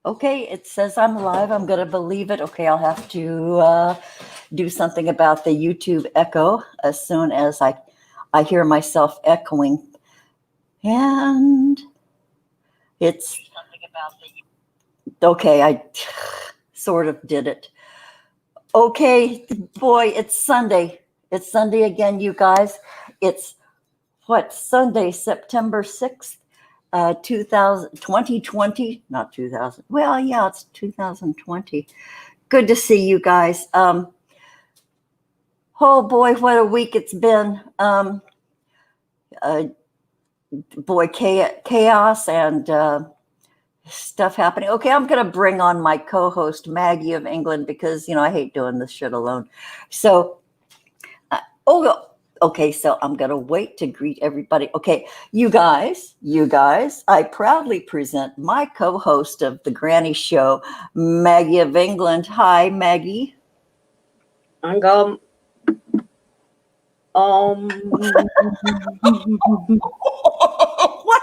Okay, it says I'm live. I'm going to believe it. Okay, I'll have to do something about the YouTube echo as soon as I hear myself echoing. And it's okay. I sort of did it. Okay, boy, it's Sunday. It's Sunday again, you guys. It's Sunday, September 6th. 2020, not 2000. Well, yeah, it's 2020. Good to see you guys. Oh boy, what a week it's been. Boy, chaos and stuff happening. Okay, I'm going to bring on my co-host Maggie-of-England because, I hate doing this shit alone. So, okay, so I'm going to wait to greet everybody. Okay, you guys, I proudly present my co-host of the Granny Show, Maggie-of-England. Hi, Maggie. I'm going. What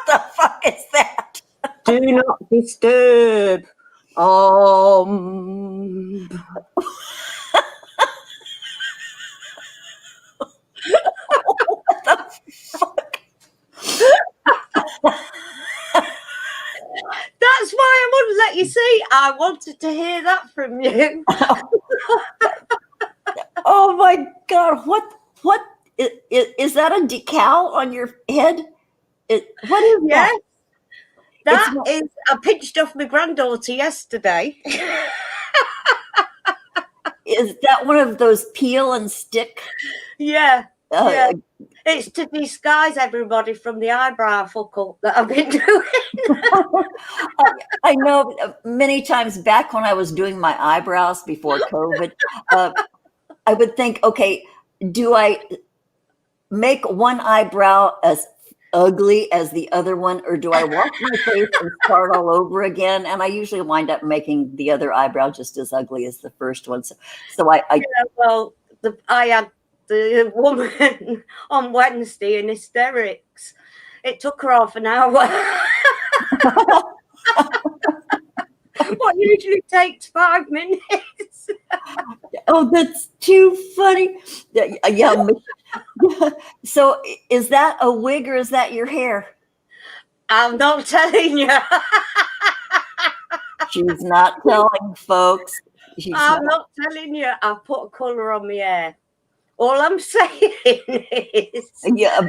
the fuck is that? Do not disturb. What the fuck? That's why I wouldn't let you see. I wanted to hear that from you. Oh my God! What is that? A decal on your head? What is that? That is. I pinched off my granddaughter yesterday. Is that one of those peel and stick? Yeah. It's to disguise everybody from the eyebrow fuckle that I've been doing. I know many times back when I was doing my eyebrows before COVID, I would think, okay, do I make one eyebrow as ugly as the other one, or do I wash my face and start all over again? And I usually wind up making the other eyebrow just as ugly as the first one. So I had the woman on Wednesday in hysterics. It took her half an hour. What usually takes 5 minutes. Oh, that's too funny. Yeah. So is that a wig or is that your hair? I'm not telling you. She's not telling, folks. I'm not telling you. I've put a colour on my hair. All I'm saying is, yeah,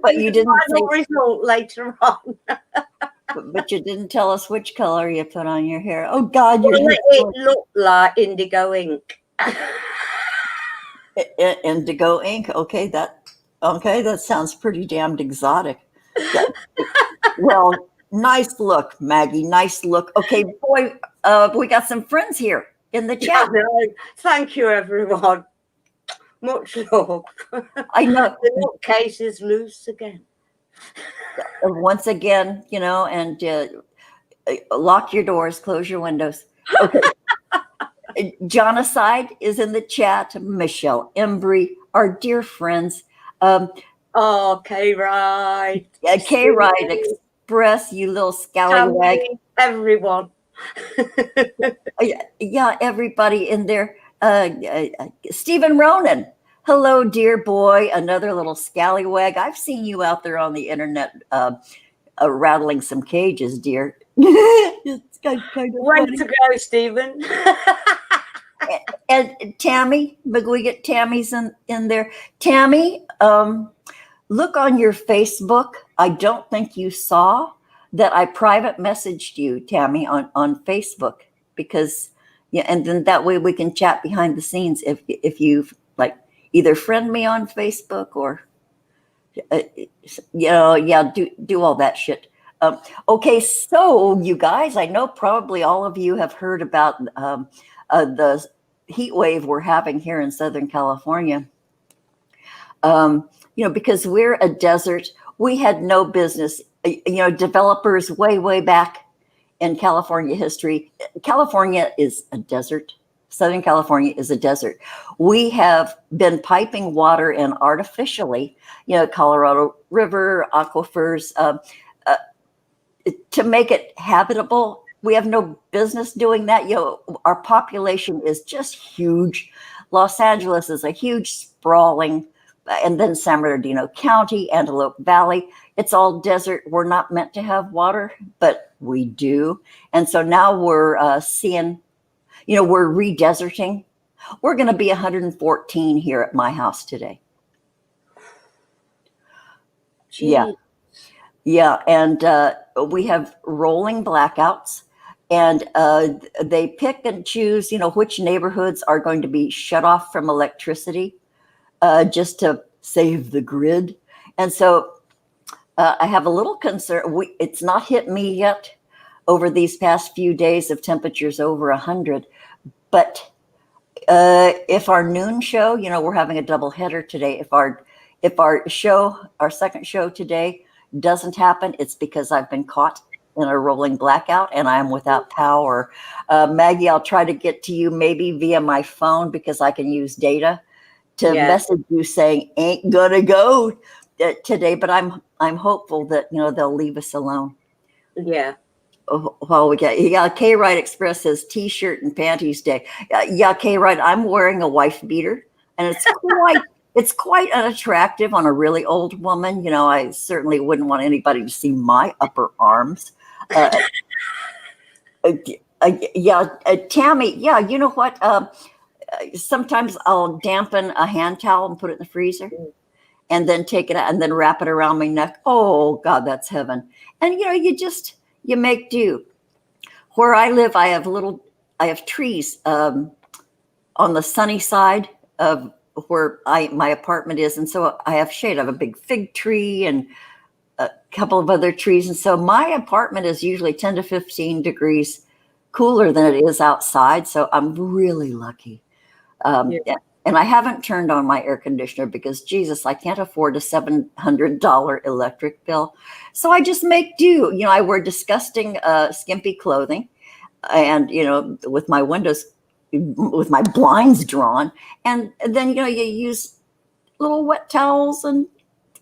but you didn't say result later on. But you didn't tell us which color you put on your hair. Oh God, it looked like indigo ink. Indigo ink. Okay, that sounds pretty damned exotic. Well, nice look, Maggie. Nice look. Okay, boy, we got some friends here in the chat. Thank you, everyone. Much love. I know the bookcase is loose again. Once again, and lock your doors, close your windows. Okay. Jonocide is in the chat. Michelle Embry, our dear friends. K-Ride. Yeah, K-Ride Express, you little scallywag. Everyone. Yeah, everybody in there. Stephen Ronan. Hello, dear boy. Another little scallywag. I've seen you out there on the internet rattling some cages, dear. It's kind of Way to go, Stephen. And Tammy, but we get Tammy's in there. Tammy, look on your Facebook. I don't think you saw that I private messaged you, Tammy, on Facebook, because and then that way we can chat behind the scenes if you've either friend me on Facebook or do all that shit. Okay, so you guys, I know probably all of you have heard about the heat wave we're having here in Southern California. Because we're a desert, we had no business. Developers way back in California history. California is a desert. Southern California is a desert. We have been piping water in artificially, Colorado River, aquifers, to make it habitable we have no business doing that. Our population is just huge. Los Angeles is a huge sprawling, and then San Bernardino County, Antelope Valley. It's all desert. We're not meant to have water, but we do. And so now we're seeing, we're re-deserting. We're going to be 114 here at my house today. Gee. Yeah. Yeah. And we have rolling blackouts. And they pick and choose, which neighborhoods are going to be shut off from electricity just to save the grid. And so I have a little concern. It's not hit me yet over these past few days of temperatures over 100. But if our noon show, we're having a double header today. If our second show today doesn't happen, it's because I've been caught in a rolling blackout and I'm without power. Maggie, I'll try to get to you maybe via my phone because I can use data to message you saying ain't gonna go today, but I'm hopeful that they'll leave us alone. Yeah. Well, K Wright Express says t-shirt and panties day. K Wright, I'm wearing a wife beater and it's quite unattractive on a really old woman. I certainly wouldn't want anybody to see my upper arms. Tammy, you know what? Sometimes I'll dampen a hand towel and put it in the freezer and then take it out and then wrap it around my neck. Oh God, that's heaven. And you make do. Where I live, I have trees on the sunny side of where my apartment is. And so I have shade. I have a big fig tree and a couple of other trees. And so my apartment is usually 10 to 15 degrees cooler than it is outside. So I'm really lucky. And I haven't turned on my air conditioner because Jesus, I can't afford a $700 electric bill. So I just make do. I wear disgusting, skimpy clothing and, with my blinds drawn. And then, you use little wet towels and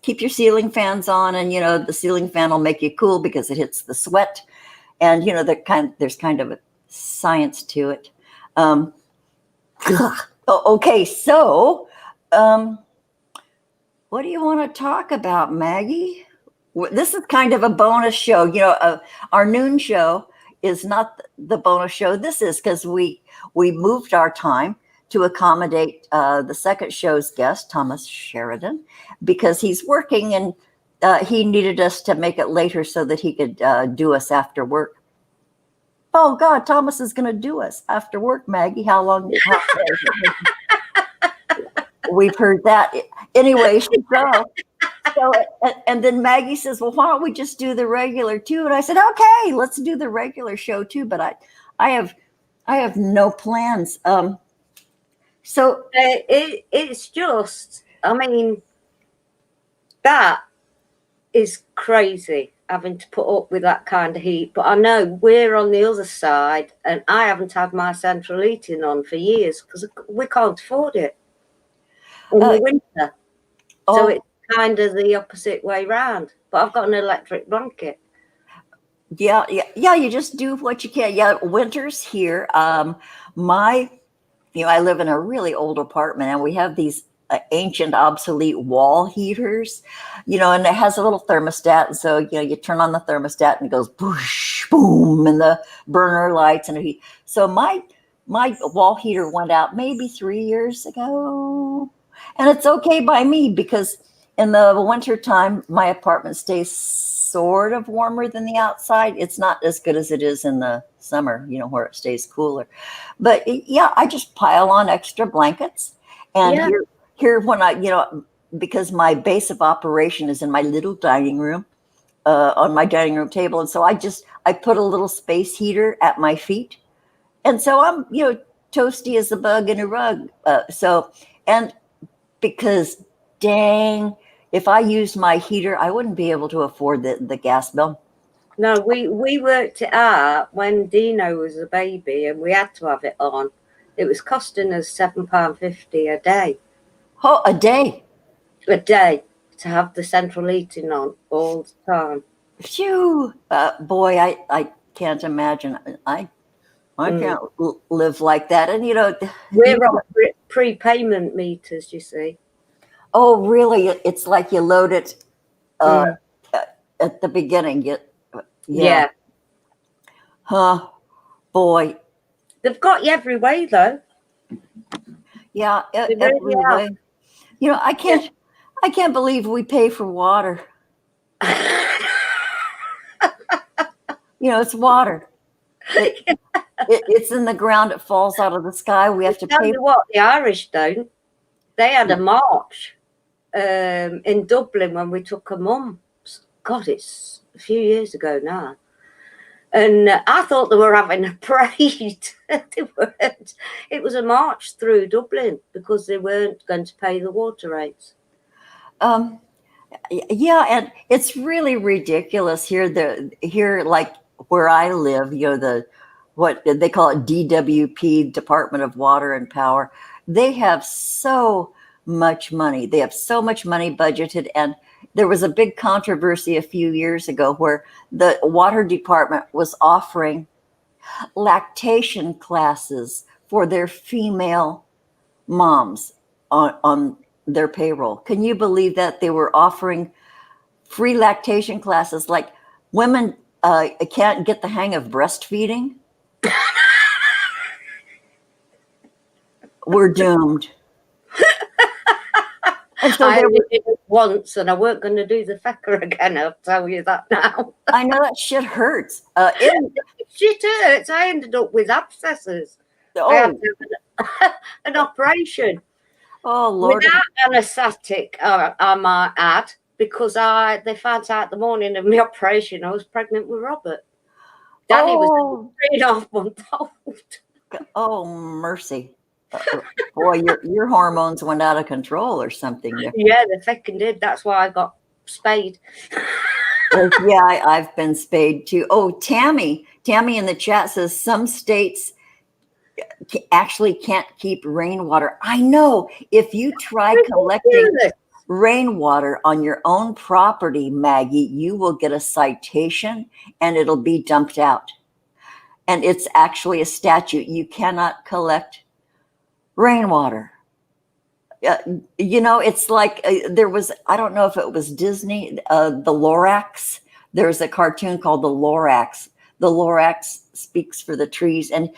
keep your ceiling fans on. And, the ceiling fan will make you cool because it hits the sweat. And, there's kind of a science to it. Okay, so what do you want to talk about, Maggie? This is kind of a bonus show. Our noon show is not the bonus show. This is because we moved our time to accommodate the second show's guest, Thomas Sheridan, because he's working and he needed us to make it later so that he could do us after work. Oh God, Thomas is going to do us after work, Maggie. How long? We've heard that. Anyway, so and then Maggie says, well, why don't we just do the regular too? And I said, okay, let's do the regular show too. But I have no plans. So it's just, that is crazy, having to put up with that kind of heat. But I know we're on the other side and I haven't had my central heating on for years because we can't afford it in the winter. So it's kind of the opposite way round. But I've got an electric blanket. Yeah. You just do what you can. Yeah, winter's here. I live in a really old apartment and we have these ancient, obsolete wall heaters, and it has a little thermostat. And so, you turn on the thermostat and it goes boosh, boom, and the burner lights and heat. So my wall heater went out maybe 3 years ago. And it's okay by me because in the winter time, my apartment stays sort of warmer than the outside. It's not as good as it is in the summer, where it stays cooler. But I just pile on extra blankets. And here when because my base of operation is in my little dining room, on my dining room table. And so I put a little space heater at my feet. And so I'm, toasty as a bug in a rug. And because dang, if I used my heater, I wouldn't be able to afford the gas bill. No, we worked it out when Dino was a baby and we had to have it on. It was costing us £7.50 a day. Oh, a day? A day to have the central heating on all the time. Phew. Boy, can't imagine. I can't live like that. And We're on prepayment meters, you see. oh, really? It's like you load it Mm. at the beginning. Yeah. Yeah. Huh. Boy. They've got you every way, though. Yeah. They Every really way. I can't believe we pay for water. It's water. It's in the ground. It falls out of the sky. We have to Tell pay. you what, the Irish don't. They had a march in Dublin when we took a mum. God, it's a few years ago now. And I thought they were having a parade. They weren't. It was a march through Dublin because they weren't going to pay the water rates. Yeah, and it's really ridiculous here. Here, like where I live, what they call it, DWP, Department of Water and Power. They have so much money. They have so much money budgeted, and there was a big controversy a few years ago where the water department was offering lactation classes for their female moms on their payroll. Can you believe that they were offering free lactation classes? Like women can't get the hang of breastfeeding? We're doomed. And so I did it once, and I weren't going to do the fecker again. I'll tell you that now. I know that shit hurts. Shit hurts. I ended up with abscesses. I had to have an operation. Oh, Lord. Without anaesthetic, I might add, because they found out the morning of my operation I was pregnant with Robert. Danny was 3.5 months old. Oh, mercy. Boy, your hormones went out of control or something. Yeah, they fucking did. That's why I got spayed. Yeah, I've been spayed too. Oh, Tammy in the chat says some states actually can't keep rainwater. I know. If you try collecting rainwater on your own property, Maggie, you will get a citation and it'll be dumped out. And it's actually a statute. You cannot collect rainwater. It's like there was, I don't know if it was Disney, the Lorax. There's a cartoon called the Lorax. The Lorax speaks for the trees. And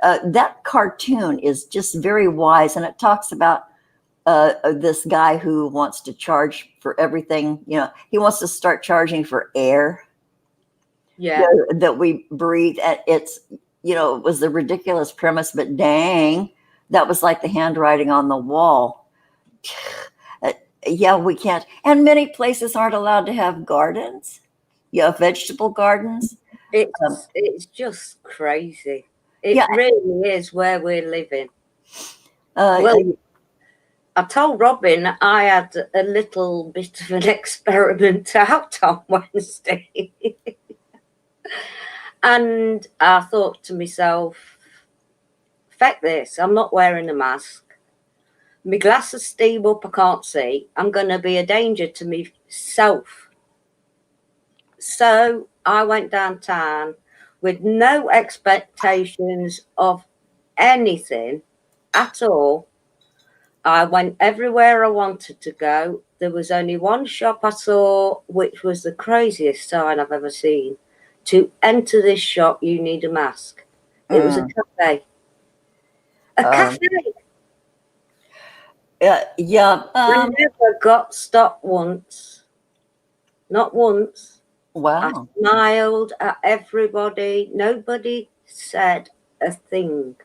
that cartoon is just very wise. And it talks about this guy who wants to charge for everything. He wants to start charging for air. Yeah. That we breathe. It's, it was a ridiculous premise, but dang, that was like the handwriting on the wall. Yeah, we can't. And many places aren't allowed to have gardens. Vegetable gardens. It's just crazy. It really is where we're living. Well, I told Robin I had a little bit of an experiment out on Wednesday. And I thought to myself, feck this, I'm not wearing a mask. My glasses steam up, I can't see. I'm going to be a danger to myself. So I went downtown with no expectations of anything at all. I went everywhere I wanted to go. There was only one shop I saw, which was the craziest sign I've ever seen. To enter this shop, you need a mask. It was a cafe. A cafe. Yeah. I never got stopped once. Not once. Wow. I smiled at everybody. Nobody said a thing.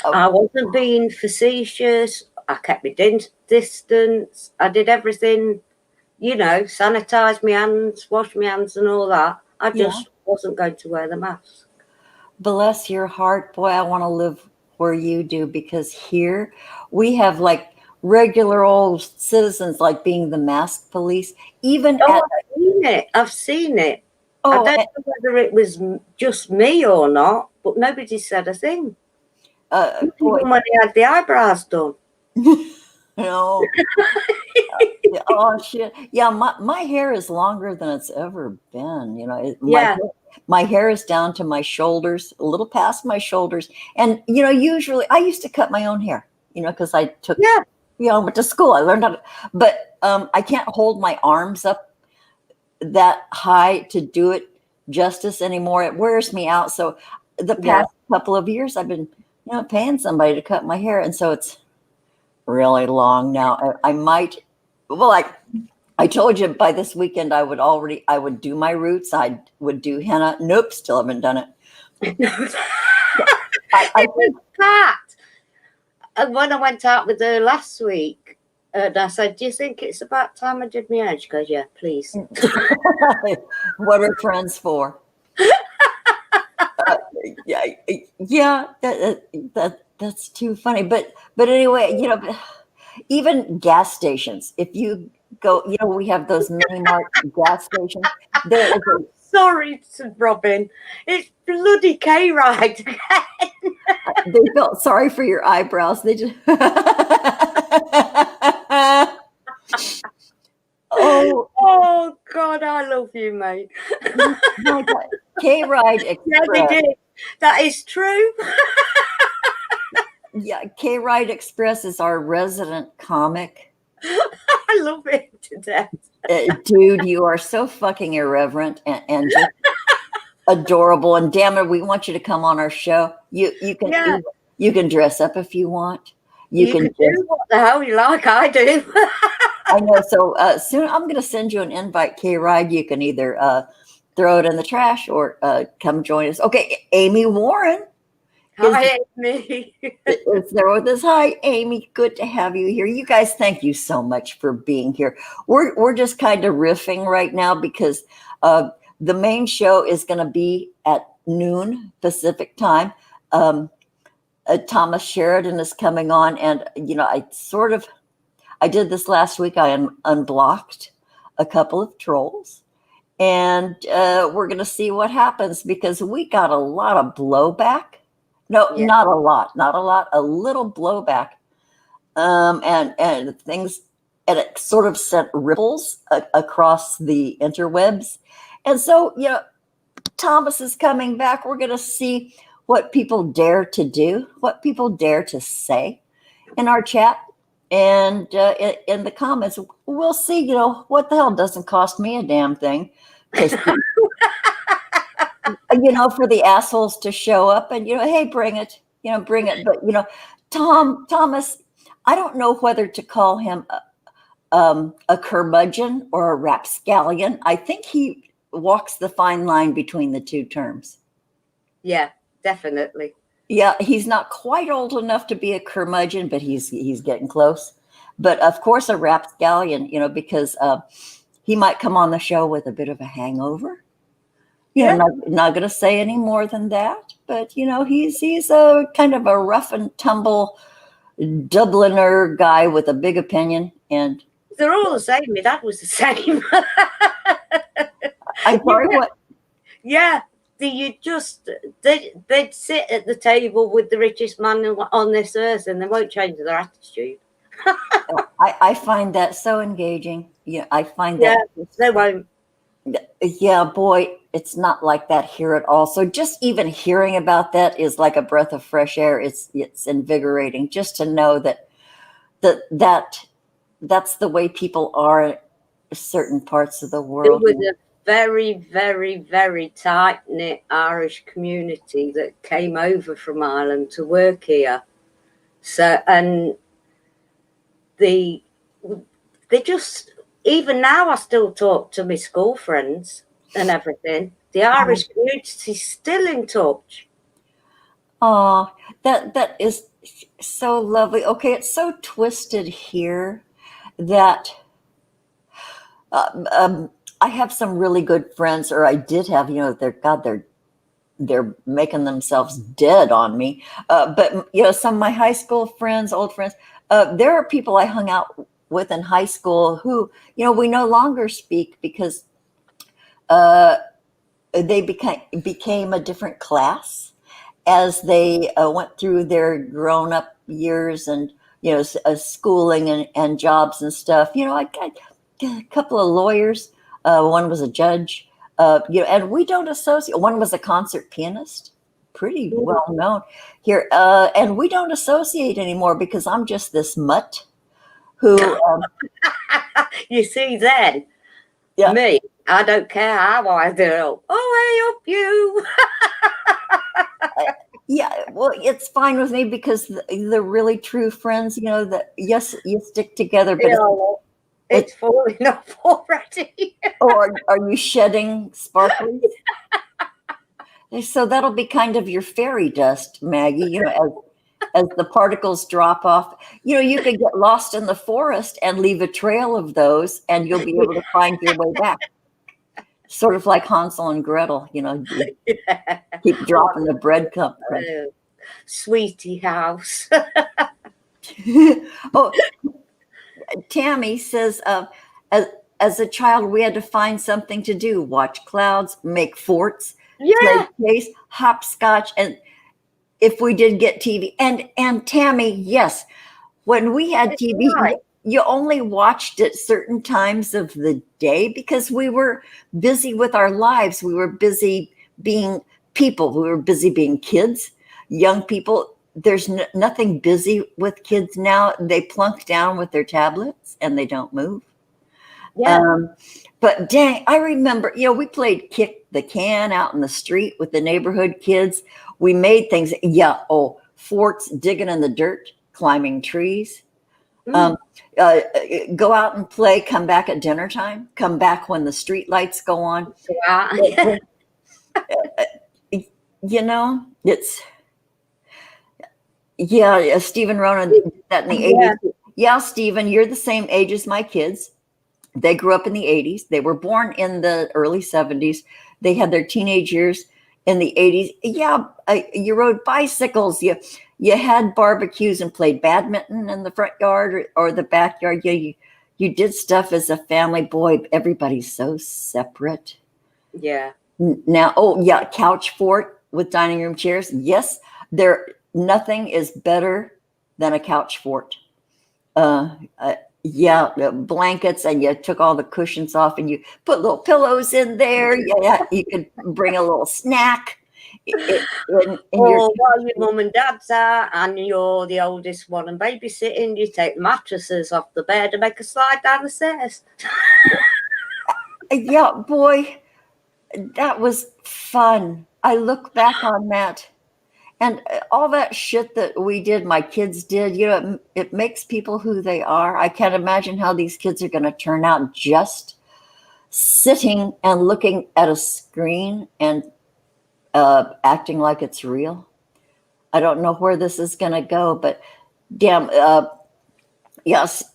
I wasn't being facetious. I kept my distance. I did everything, sanitize my hands, wash my hands and all that. I just wasn't going to wear the mask. Bless your heart. Boy, I want to live where you do, because here we have like regular old citizens like being the mask police. I've seen it. I don't know whether it was just me or not, but nobody said a thing. Even when he had the eyebrows done. No. Oh shit! Yeah, my hair is longer than it's ever been. Yeah, My hair is down to my shoulders, a little past my shoulders, and usually I used to cut my own hair. Because I took yeah, went to school. I learned how to, but I can't hold my arms up that high to do it justice anymore. It wears me out. So the yeah. past couple of years, I've been paying somebody to cut my hair, and so it's really long now. I might, well, I told you by this weekend I would do my roots. I would do henna. Nope, still haven't done it. No. I It was Pat. And when I went out with her last week, and I said, "Do you think it's about time I did my hair?" She goes, "Yeah, please." what are friends for? Yeah, yeah, that's too funny. But anyway, even gas stations. If you go, we have those mini mart gas stations. There is a Sorry, Robin. It's bloody K-Ride again. They felt sorry for your eyebrows. They just oh Oh God, I love you, mate. my God. K-Ride Yeah, they Express. did. That is true. Yeah, K-Ride Express is our resident comic. I love it to death. Dude, you are so fucking irreverent and just adorable. And damn it, we want you to come on our show. You can Yeah. you can dress up if you want. You can do what the hell you like. I do. I know. So soon I'm going to send you an invite, K-Ride. You can either throw it in the trash or come join us. Okay, Amy Warren Hi, Amy. is there with us. Hi, Amy. Good to have you here. You guys, thank you so much for being here. We're just kind of riffing right now because the main show is going to be at noon Pacific time. Thomas Sheridan is coming on, and I did this last week. I unblocked a couple of trolls, and we're going to see what happens because we got a lot of blowback. No, Yeah. not a lot, a little blowback. And things, and it sort of sent ripples across the interwebs. And so, Thomas is coming back. We're going to see what people dare to do, what people dare to say in our chat and in the comments. We'll see, what the hell doesn't cost me a damn thing. For the assholes to show up and, hey, bring it. But, Thomas, I don't know whether to call him a curmudgeon or a rapscallion. I think he walks the fine line between the two terms. Yeah, definitely. Yeah, he's not quite old enough to be a curmudgeon, but he's getting close. But of course, a rapscallion, because he might come on the show with a bit of a hangover. Yeah. Not going to say any more than that. But he's a kind of a rough and tumble Dubliner guy with a big opinion, and they're all the same. My dad was the same. I'm sorry, what? Yeah, they'd sit at the table with the richest man on this earth, and they won't change their attitude. I find that so engaging. Yeah, I find that. Yeah, they won't. Yeah, boy, it's not like that here at all. So just even hearing about that is like a breath of fresh air. It's invigorating just to know that's the way people are in certain parts of the world. It was a very, very, very tight-knit Irish community that came over from Ireland to work here. So, and they just, even now I still talk to my school friends and everything. The Irish community is still in touch. Oh, that is so lovely. Okay, it's so twisted here that I have some really good friends, or I did have. They're making themselves dead on me. But some of my high school friends, old friends, there are people I hung out with in high school who we no longer speak because they became a different class as they went through their grown-up years and schooling and jobs and stuff. I got a couple of lawyers. One was a judge. And we don't associate. One was a concert pianist, pretty well known here. And we don't associate anymore because I'm just this mutt who. You see, then me, I don't care how I do. Oh, hey up you. Yeah, well, it's fine with me because the really true friends, that yes, you stick together, but it's falling off already. Or are you shedding sparkles? So that'll be kind of your fairy dust, Maggie. As the particles drop off, you could get lost in the forest and leave a trail of those, and you'll be able to find your way back. Sort of like Hansel and Gretel, keep dropping the breadcrumb. Sweetie house. Oh, Tammy says, as a child, we had to find something to do: watch clouds, make forts, play chase, hopscotch, and if we did get TV. And Tammy, yes, when we had TV, you only watched at certain times of the day because we were busy with our lives. We were busy being people. We were busy being kids, young people. There's nothing busy with kids now. They plunk down with their tablets and they don't move. But dang, I remember, we played kick the can out in the street with the neighborhood kids. We made things. Forts, digging in the dirt, climbing trees. Go out and play, come back at dinner time, come back when the street lights go on. It's Stephen Ronan did that in the 80s. Yeah, Stephen, you're the same age as my kids. They grew up in the 80s. They were born in the early 70s. They had their teenage years in the 80s. Yeah, you rode bicycles. You had barbecues and played badminton in the front yard or the backyard. You did stuff as a family. Boy, everybody's so separate. Yeah. Now, couch fort with dining room chairs. Yes, nothing is better than a couch fort. Blankets, and you took all the cushions off and you put little pillows in there. Yeah, you could bring a little snack. While your mum and dad's out and you're the oldest one and babysitting, you take the mattresses off the bed and make a slide down the stairs. Yeah, boy, that was fun. I look back on that. And all that shit that we did, my kids did, it makes people who they are. I can't imagine how these kids are going to turn out just sitting and looking at a screen and acting like it's real. I don't know where this is going to go, but damn,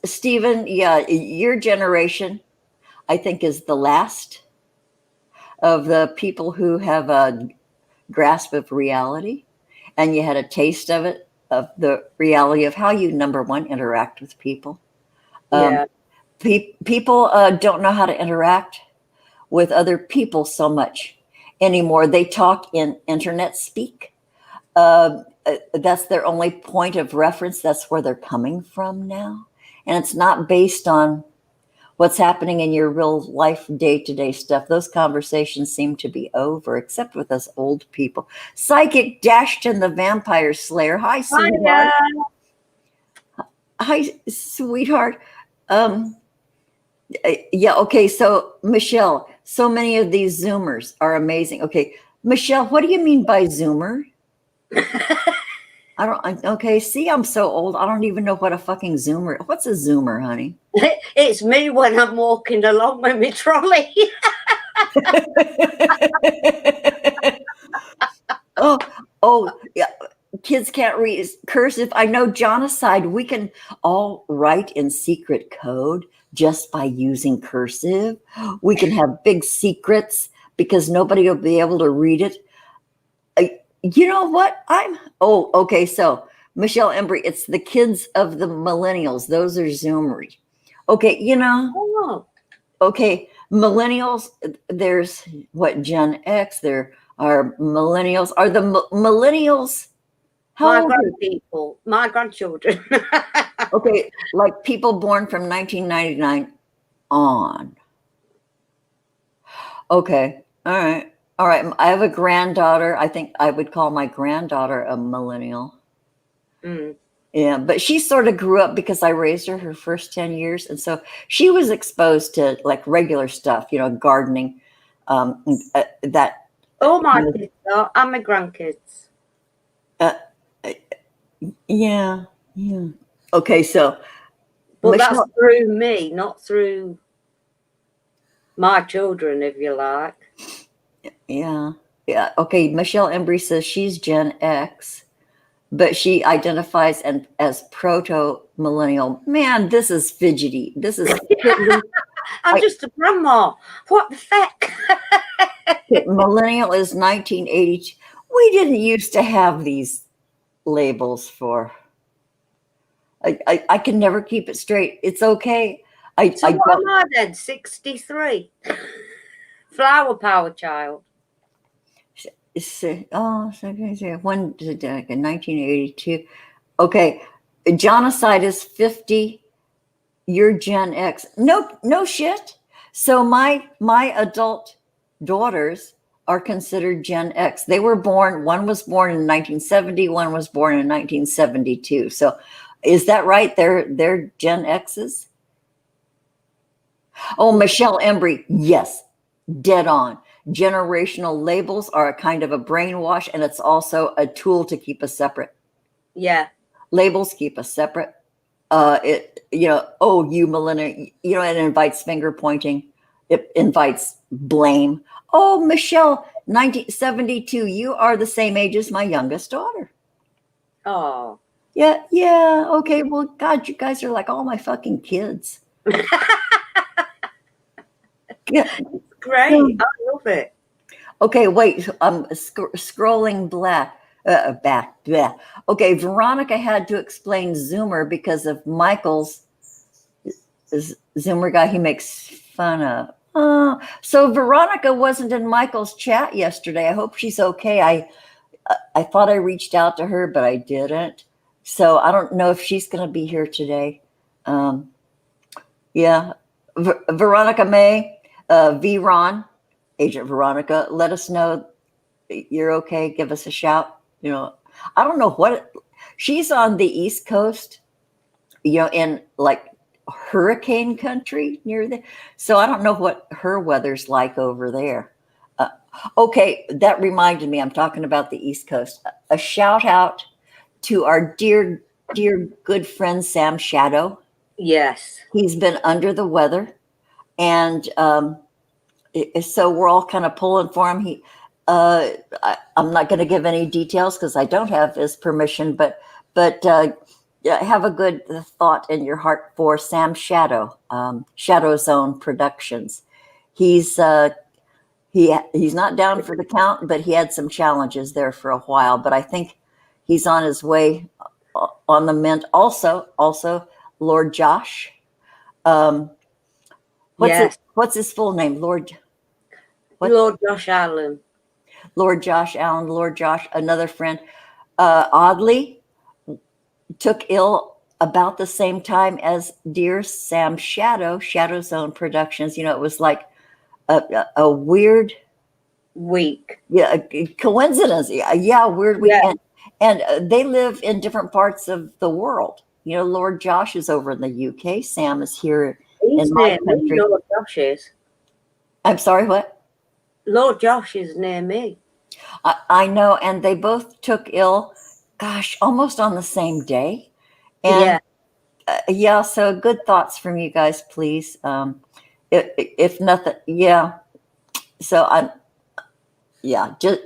Stephen, your generation, I think, is the last of the people who have a grasp of reality. And you had a taste of it, of the reality of how you, number one, interact with people. People don't know how to interact with other people so much anymore. They talk in internet speak. That's their only point of reference. That's where they're coming from now. And it's not based on what's happening in your real life, day-to-day stuff. Those conversations seem to be over, except with us old people. Psychic Dashton the Vampire Slayer. Hi, sweetheart. Hi, sweetheart. Okay, so Michelle, so many of these Zoomers are amazing. Okay, Michelle, what do you mean by Zoomer? See, I'm so old. I don't even know what a fucking Zoomer. What's a Zoomer, honey? It's me when I'm walking along with my trolley. Yeah. Kids can't read cursive. I know Jonocide, we can all write in secret code just by using cursive. We can have big secrets because nobody will be able to read it. You know what? So Michelle Embry, it's the kids of the millennials. Those are Zoomers. Okay, okay, millennials, there's what, Gen X, there are millennials. Are the millennials How My old are grandpeople, my grandchildren. Okay, like people born from 1999 on. Okay. All right. All right. I have a granddaughter. I think I would call my granddaughter a millennial. Mm. Yeah, but she sort of grew up because I raised her first 10 years. And so she was exposed to like regular stuff, gardening. That, All my kids are, and my grandkids. uh, yeah, yeah. Okay, so But that's Michelle, through me, not through my children, if you like. yeah, yeah. Okay, Michelle Embry says she's Gen X, but she identifies as proto millennial. Man, this is fidgety. This is fiddly. I'm just a grandma. What the feck? Millennial is 1982. We didn't used to have these labels for. I can never keep it straight. It's okay. So I what don't. am I then? 63. Flower power child. Oh, when did it? In 1982. Okay, genocide is 50. You're Gen X. No shit. So my adult daughters are considered Gen X. They were born. One was born in 1970. One was born in 1972. So, is that right? They're Gen X's. Oh, Michelle Embry. Yes, dead on. Generational labels are a kind of a brainwash, and it's also a tool to keep us separate. Yeah. Labels keep us separate. Oh, you millennial, it invites finger pointing. It invites blame. Oh, Michelle, 1972, you are the same age as my youngest daughter. Oh. Yeah. Okay, well, God, you guys are like all my fucking kids. Yeah. Great. I love it. Okay, wait, I'm scrolling back. Bleh. Okay, Veronica had to explain Zoomer because of Michael's Zoomer guy he makes fun of. So Veronica wasn't in Michael's chat yesterday. I hope she's okay. I thought I reached out to her, but I didn't. So I don't know if she's going to be here today. Yeah, Veronica May, V-Ron, Agent Veronica, let us know you're okay. Give us a shout. I don't know she's on the East Coast, in like hurricane country near there. So I don't know what her weather's like over there. Okay, that reminded me, I'm talking about the East Coast. A shout out to our dear good friend Sam Shadow. Yes. He's been under the weather, and so we're all kind of pulling for him. I'm not going to give any details because I don't have his permission, but have a good thought in your heart for Sam Shadow, Shadow Zone Productions. He's not down for the count, but he had some challenges there for a while. But I think he's on his way on the mend. Also, Lord Josh. What's his full name? Lord Josh Allen. Lord Josh Allen. Lord Josh, another friend. Oddly, took ill about the same time as dear Sam Shadow, Shadow Zone Productions. It was like a weird week. Yeah, a coincidence. Yeah, weird week. Yeah. And they live in different parts of the world. Lord Josh is over in the UK. Sam is here He's in my near country. me, Lord Josh is. I'm sorry, what? Lord Josh is near me. I know, and they both took ill, gosh, almost on the same day. And yeah, so good thoughts from you guys, please. If nothing, yeah. So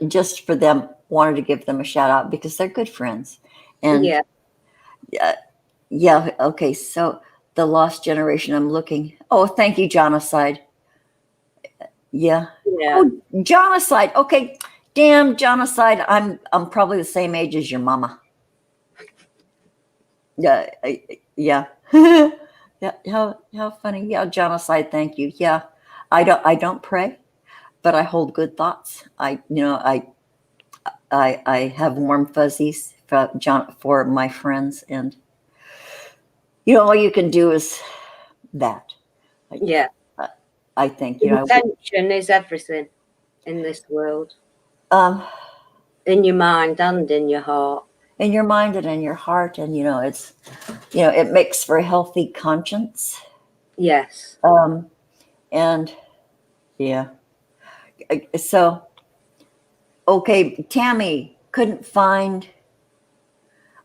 just for them, wanted to give them a shout out because they're good friends. And yeah. Okay. So the lost generation, I'm looking. Oh, thank you, Genocide. Yeah. Oh, Genocide. Okay. Damn, Genocide. I'm probably the same age as your mama. Yeah. Yeah. Yeah. How funny. Yeah. Genocide. Thank you. Yeah. I don't pray, but I hold good thoughts. I have warm fuzzies for my friends, and all you can do is that. Yeah. I think Intention is everything in this world. um, In your mind and in your heart. in your mind and in your heart, and it's it makes for a healthy conscience. Yes. And yeah, so okay, Tammy couldn't find.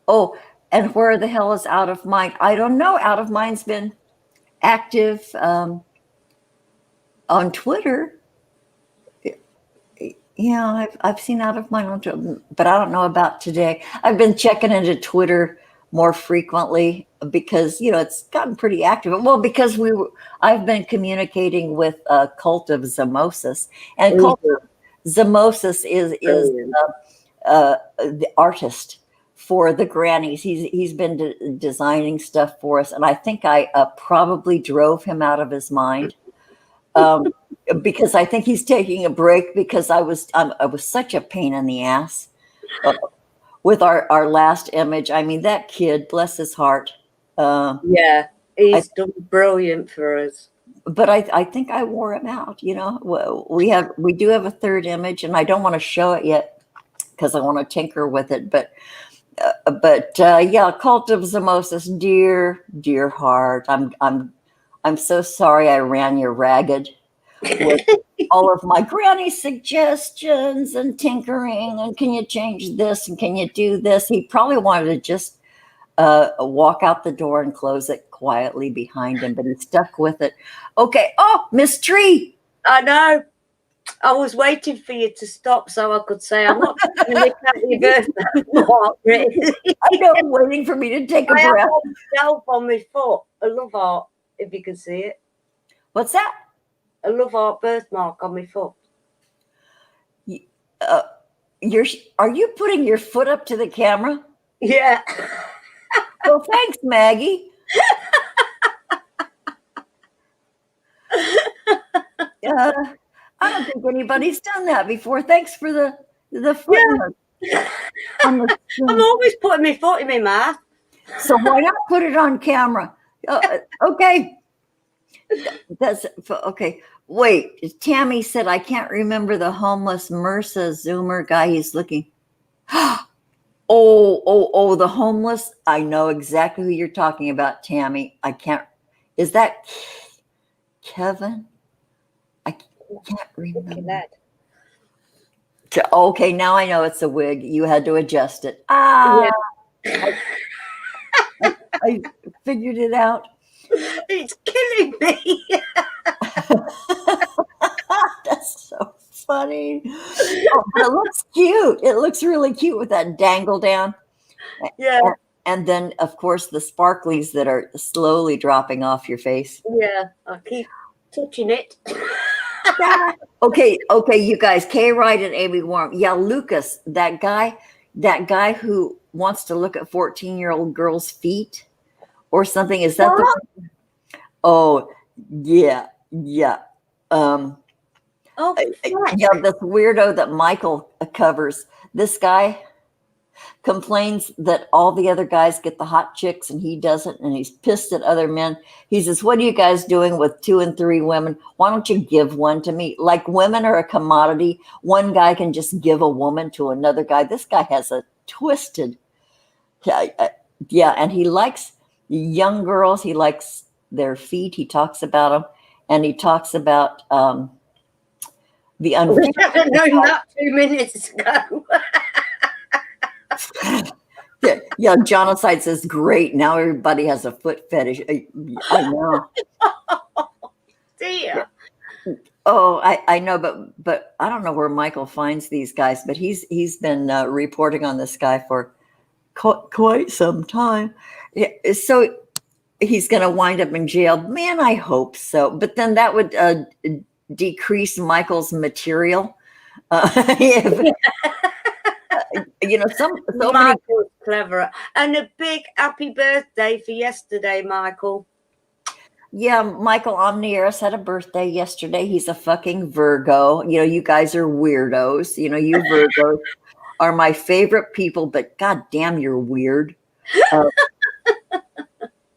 Oh, and where the hell is Out of Mind? I don't know. Out of Mind's been active on Twitter. Yeah, I've seen Out of Mind on Twitter, but I don't know about today. I've been checking into Twitter more frequently because it's gotten pretty active. Well, because I've been communicating with Cult of Zimosis, and Cult of Zimosis is the artist for the Grannies. He's been designing stuff for us, and I think I probably drove him out of his mind. Because I think he's taking a break because I was such a pain in the ass with our last image. I mean, that kid, bless his heart. Yeah, he's done brilliant for us. But I think I wore him out. We do have a third image, and I don't want to show it yet because I want to tinker with it. But yeah, Cult of Zimosis, dear heart, I'm so sorry I ran you ragged with all of my granny suggestions and tinkering, and can you change this and can you do this? He probably wanted to just walk out the door and close it quietly behind him, but he stuck with it. Okay. Oh, Miss Tree. I know. I was waiting for you to stop so I could say I'm not going to look at your birthday mark, really. I know, waiting for me to take a breath. I have myself on my foot, a love heart, if you can see it. What's that? A love heart birthmark on my foot. Are you putting your foot up to the camera? Yeah. Well, thanks, Maggie. I don't think anybody's done that before. Thanks for the foot. Yeah. I'm always putting my foot in my mouth. So why not put it on camera? Okay. That's okay. Wait, Tammy said I can't remember the homeless MRSA Zoomer guy. He's looking. Oh, the homeless. I know exactly who you're talking about, Tammy. I can't. Is that Kevin? I can't remember. Okay, now I know it's a wig. You had to adjust it. Yeah. I figured it out. It's killing me. That's so funny. Oh, but it looks cute. It looks really cute with that dangle down. Yeah. And then, of course, the sparklies that are slowly dropping off your face. Yeah, I keep touching it. Okay, you guys, Kay Wright and Amy Warm. Yeah, Lucas, that guy who wants to look at 14-year-old girls' feet or something. Is that the? Oh, yeah. Yeah, this weirdo that Michael covers. This guy complains that all the other guys get the hot chicks and he doesn't, and he's pissed at other men. He says, what are you guys doing with 2 and 3 women? Why don't you give one to me? Like women are a commodity. One guy can just give a woman to another guy. This guy has a twisted, and he likes young girls. He likes their feet. He talks about them, and he talks about the unfair. We haven't known that 2 minutes ago. Yeah, Jonathan says, great. Now everybody has a foot fetish. I know. Dear. Oh, I know, but I don't know where Michael finds these guys, but he's been reporting on this guy for quite some time. So he's going to wind up in jail. Man, I hope so. But then that would decrease Michael's material. So many clever. And a big happy birthday for yesterday, Michael. Yeah, Michael Omnieris had a birthday yesterday. He's a fucking Virgo. You guys are weirdos. You Virgos. are my favorite people, but god damn, you're weird. Uh,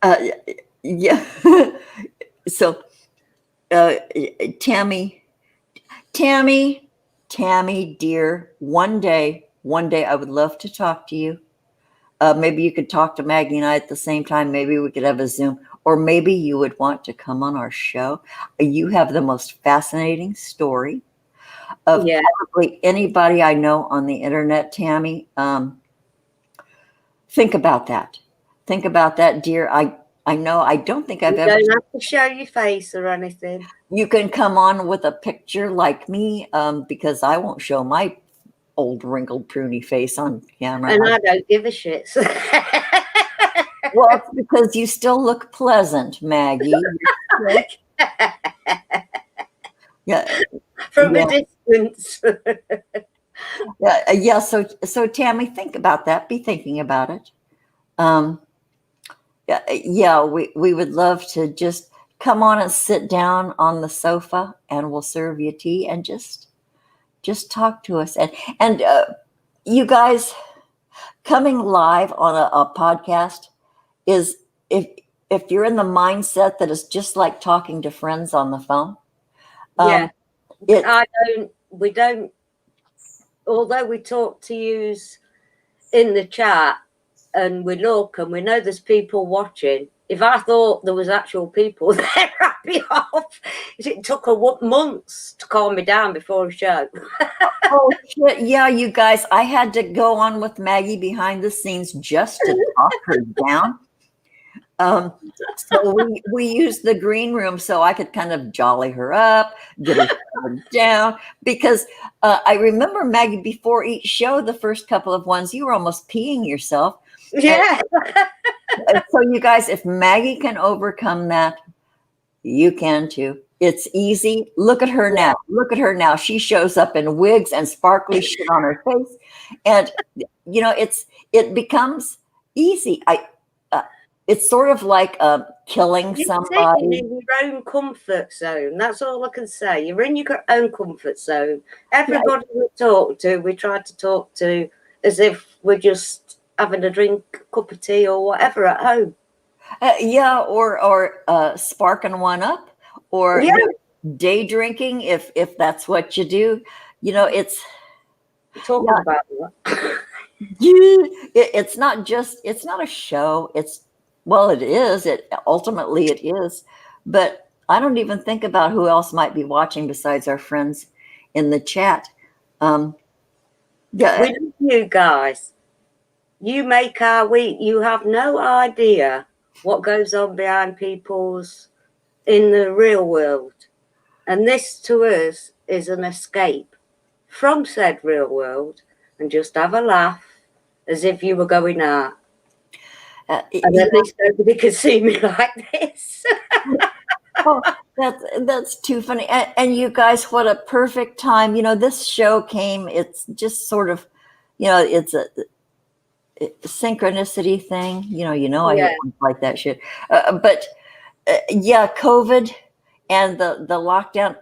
uh, yeah. So, uh, Tammy, Tammy, Tammy, dear, one day I would love to talk to you. Maybe you could talk to Maggie and I at the same time. Maybe we could have a Zoom, or maybe you would want to come on our show. You have the most fascinating story of Yeah. probably anybody I know on the internet, Tammy. Think about that. Think about that, dear. I know I don't think I've You ever. don't have to show your face or anything. You can come on with a picture like me, because I won't show my old wrinkled pruny face on camera. And I don't give a shit. Well, it's because you still look pleasant, Maggie. Yeah, From yeah, a distance. yeah. So Tammy, think about that. Be thinking about it. Um, yeah. We would love to just come on and sit down on the sofa, and we'll serve you tea and just talk to us. And you guys coming live on a podcast is if you're in the mindset that it's just like talking to friends on the phone. Yeah. It, We don't, although we talk to yous in the chat and we look and we know there's people watching, if I thought there was actual people there, I'd be off. It took months to calm me down before a show. Oh shit! Yeah, you guys, I had to go on with Maggie behind the scenes just to talk her down. So we used the green room so I could kind of jolly her up, get her down. Because I remember, Maggie, before each show, the first couple of ones, you were almost peeing yourself. Yeah. And so you guys, if Maggie can overcome that, you can too. It's easy. Look at her now. Look at her now. She shows up in wigs and sparkly shit on her face, and it becomes easy. It's sort of like killing You're somebody. sitting in your own comfort zone. That's all I can say. You're in your own comfort zone. Everybody we talk to, we try to talk to as if we're just having a drink, cup of tea or whatever at home. Yeah, or sparking one up, or day drinking if that's what you do. It's talking about that. It's not a show. It is. Ultimately it is, but I don't even think about who else might be watching besides our friends in the chat. Yeah, we love you guys. You make our week. You have no idea what goes on behind people's in the real world. And this to us is an escape from said real world, and just have a laugh as if you were going out. And at least nobody can see me like this. Oh, that's too funny. And you guys, what a perfect time. This show came, it's just sort of, it's a synchronicity thing. I hate like that shit. But COVID and the lockdown,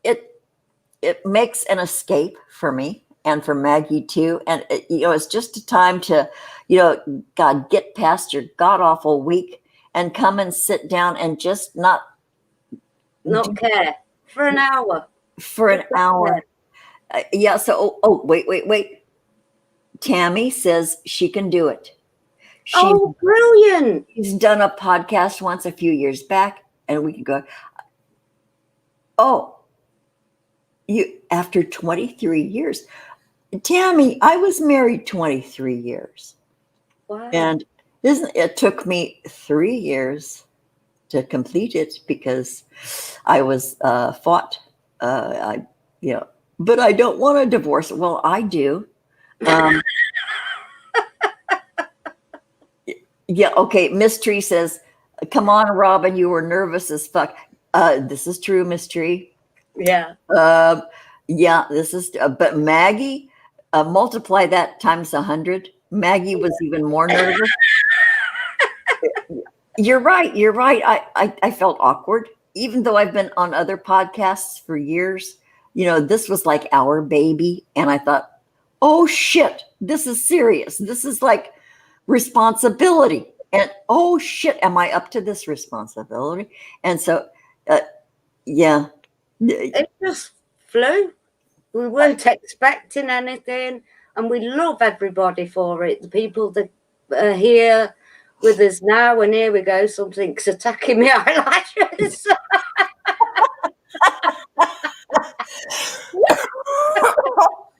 it makes an escape for me and for Maggie too. And it's just a time to, God, get past your god awful week and come and sit down and just not care for an hour. For an hour. Yeah. So, wait. Tammy says she can do it. Brilliant. She's done a podcast once a few years back, and we can go, after 23 years. Tammy, I was married 23 years. Wow. And it took me 3 years to complete it because I was fought. But I don't want a divorce. Well, I do. Yeah. Okay. Miss Tree says, "Come on, Robin, you were nervous as fuck." This is true, Miss Tree. Yeah. Yeah. This is. But Maggie, multiply that times 100. Maggie was even more nervous. You're right. I felt awkward, even though I've been on other podcasts for years. This was like our baby, and I thought, oh shit, this is serious. This is like responsibility. And oh shit, am I up to this responsibility? And so, uh, yeah. It just flew. We weren't expecting anything, and we love everybody for it. The people that are here with us now, and here we go, something's attacking my eyelashes.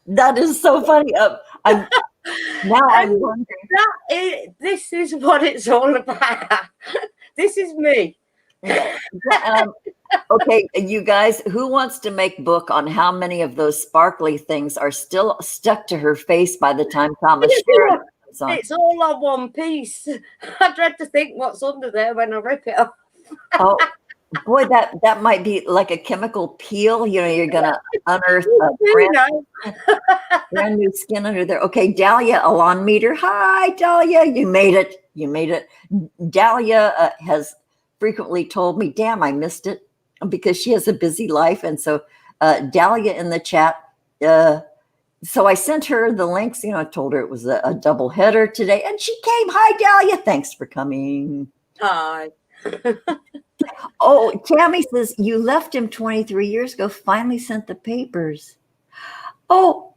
That is so funny. I'm wondering. This is what it's all about. This is me. Okay, you guys, who wants to make book on how many of those sparkly things are still stuck to her face by the time Thomas Sharon comes on? It's all on one piece. I dread to think what's under there when I rip it off. Oh boy, that might be like a chemical peel. You know, you're gonna unearth a brand new skin under there. Okay, Dahlia, Alon Meter. Hi, Dahlia. You made it. You made it. Dahlia has frequently told me, damn, I missed it, because she has a busy life. And so Dahlia in the chat, so I sent her the links, you know, I told her it was a double header today, and she came. Hi, Dahlia. Thanks for coming. Hi. Oh, Tammy says, you left him 23 years ago, finally sent the papers. Oh,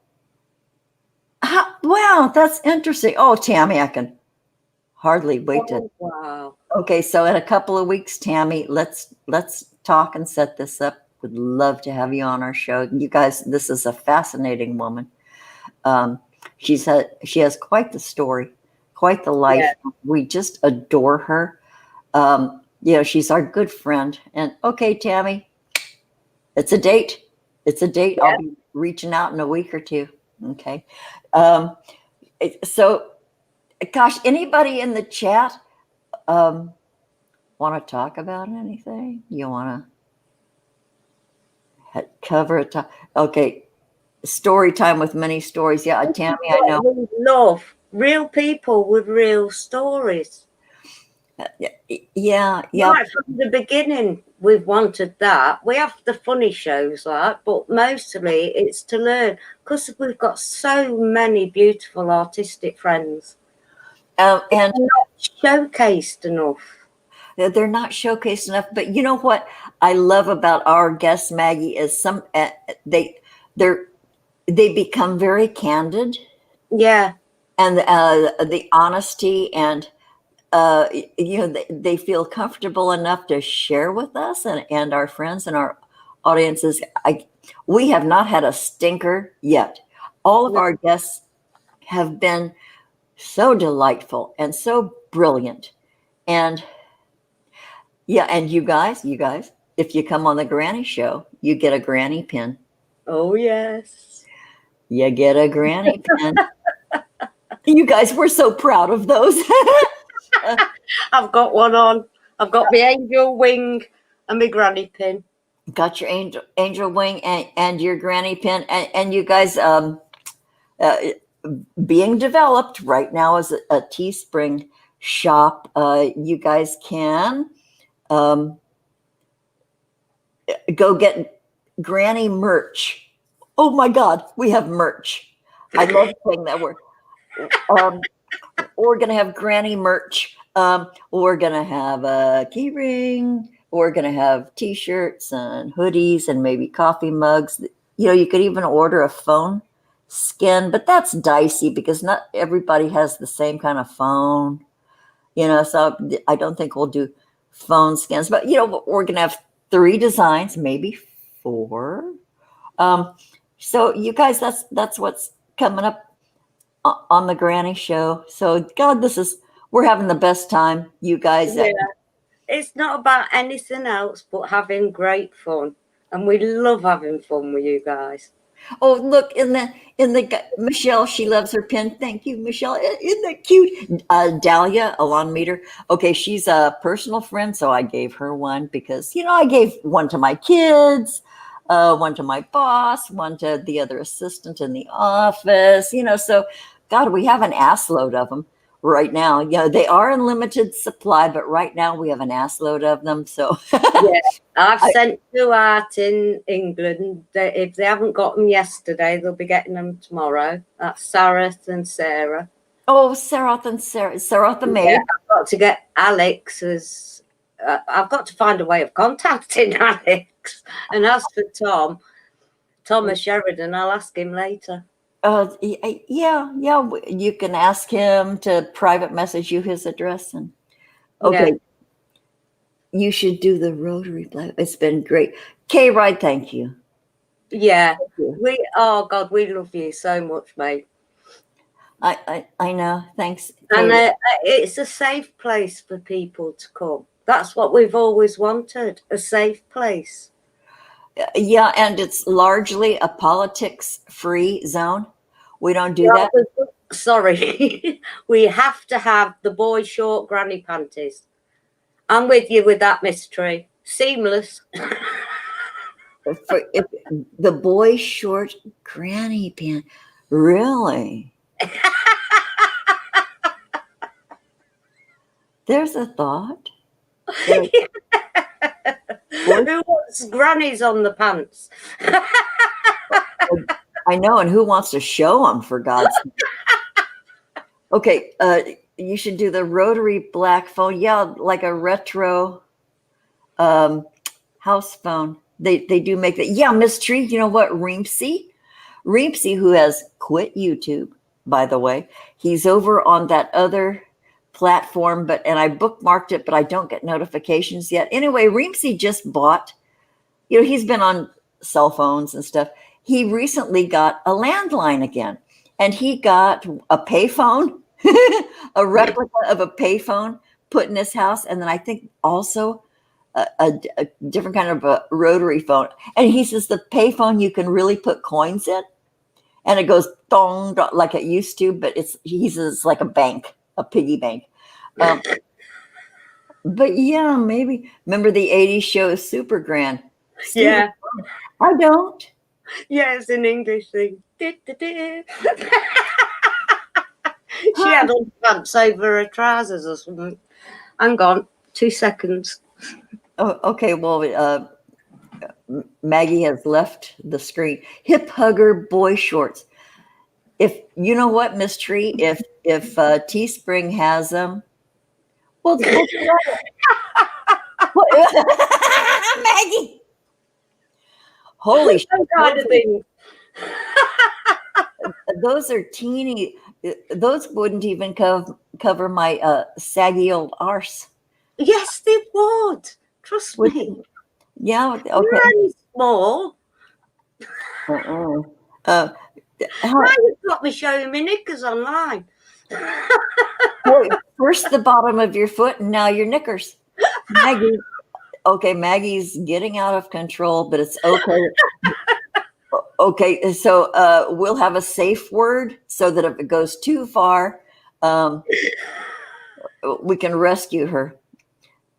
wow, that's interesting. Oh, Tammy, I can hardly wait to. Wow. Okay, so in a couple of weeks, Tammy, let's talk and set this up. Would love to have you on our show. You guys, this is a fascinating woman. She has quite the story, quite the life. Yeah. We just adore her. You know, she's our good friend. And okay, Tammy, it's a date. It's a date. Yeah. I'll be reaching out in a week or two. Okay. So, gosh, anybody in the chat want to talk about anything? You want to cover a topic? Okay. Story time with many stories. Yeah, Tammy, I know. We love real people with real stories. Yeah. Right from the beginning, we've wanted that. We have the funny shows, but mostly it's to learn, because we've got so many beautiful artistic friends. And not showcased enough. They're not showcased enough. But you know what I love about our guests, Maggie, is they become very candid. Yeah. And the honesty, and you know, they feel comfortable enough to share with us and our friends and our audiences. We have not had a stinker yet. All of our guests have been so delightful and so brilliant. And yeah, and you guys, if you come on the Granny Show, you get a granny pin. Oh, yes. You get a granny pin. You guys, we're so proud of those. I've got one on. I've got the angel wing and my granny pin. Got your angel wing and your granny pin. And you guys, being developed right now as a Teespring shop. You guys can go get granny merch. Oh my God, we have merch. I love saying that word. We're going to have granny merch. We're going to have a key ring. We're going to have t-shirts and hoodies and maybe coffee mugs. You know, you could even order a phone skin, but that's dicey because not everybody has the same kind of phone, you know, so I don't think we'll do phone skins, but you know, we're going to have 3 designs, maybe 4. So you guys, that's what's coming up on the Granny Show. So God, we're having the best time, you guys. Yeah. It's not about anything else but having great fun, and we love having fun with you guys. Oh, look, in the Michelle, she loves her pin. Thank you, Michelle. Isn't that cute? Dahlia, Alon Meter. Okay, she's a personal friend, so I gave her one because, you know, I gave one to my kids, one to my boss, one to the other assistant in the office, you know, so God, we have an ass load of them. right now. They are in limited supply, but right now we have an assload of them. So Yeah, I've I, sent two out in England. If they haven't got them yesterday, they'll be getting them tomorrow. That's Sarah and Sarah. oh, Sarah the Yeah, maid. I've got to get Alex's. I've got to find a way of contacting Alex. And as for Thomas Sheridan, I'll ask him later. Yeah. You can ask him to private message you his address, and Yeah, okay, you should do the Rotary Blast. It's been great. Kay Ride, thank you. yeah. Thank you. Oh God, we love you so much, mate. I know. Thanks, And Kay. it's a safe place for people to come. That's what we've always wanted, a safe place. Yeah, and it's largely a politics-free zone. We don't do that. Sorry, we have to have the boy short granny panties. I'm with you with that, mystery. Seamless. If the boy short granny pant, really? There's a thought. Who wants grannies on the pants? I know, and who wants to show them, for God's sake? Okay, you should do the rotary black phone. Yeah, like a retro house phone. They do make that. Yeah, Miss Tree, you know what? Reemsy, who has quit YouTube, by the way, he's over on that other platform, and I bookmarked it, but I don't get notifications yet. Anyway, Reemsy just bought, he's been on cell phones and stuff. He recently got a landline again, and he got a payphone, a replica of a payphone put in his house, and then I think also a different kind of a rotary phone. And he says the payphone, you can really put coins in, and it goes dong, dong like it used to, but he says it's like a bank, a piggy bank. But yeah, maybe remember the '80s show Super Grand? Yeah. I don't. Yeah, it's an English thing. She had on pants over her trousers or something. Hang on, 2 seconds. Oh, okay, well, Maggie has left the screen. Hip hugger boy shorts. If you know what, Miss Tree, if Teespring has them, well, Maggie. Holy shit! Kind of thing. Those are teeny. Those wouldn't even cover my saggy old arse. Yes, they would. Trust me. Yeah. Okay. You're only small. Now you've got me showing me knickers online. First the bottom of your foot, and now your knickers. Maggie. Okay, Maggie's getting out of control, but it's okay. Okay, so we'll have a safe word so that if it goes too far, we can rescue her.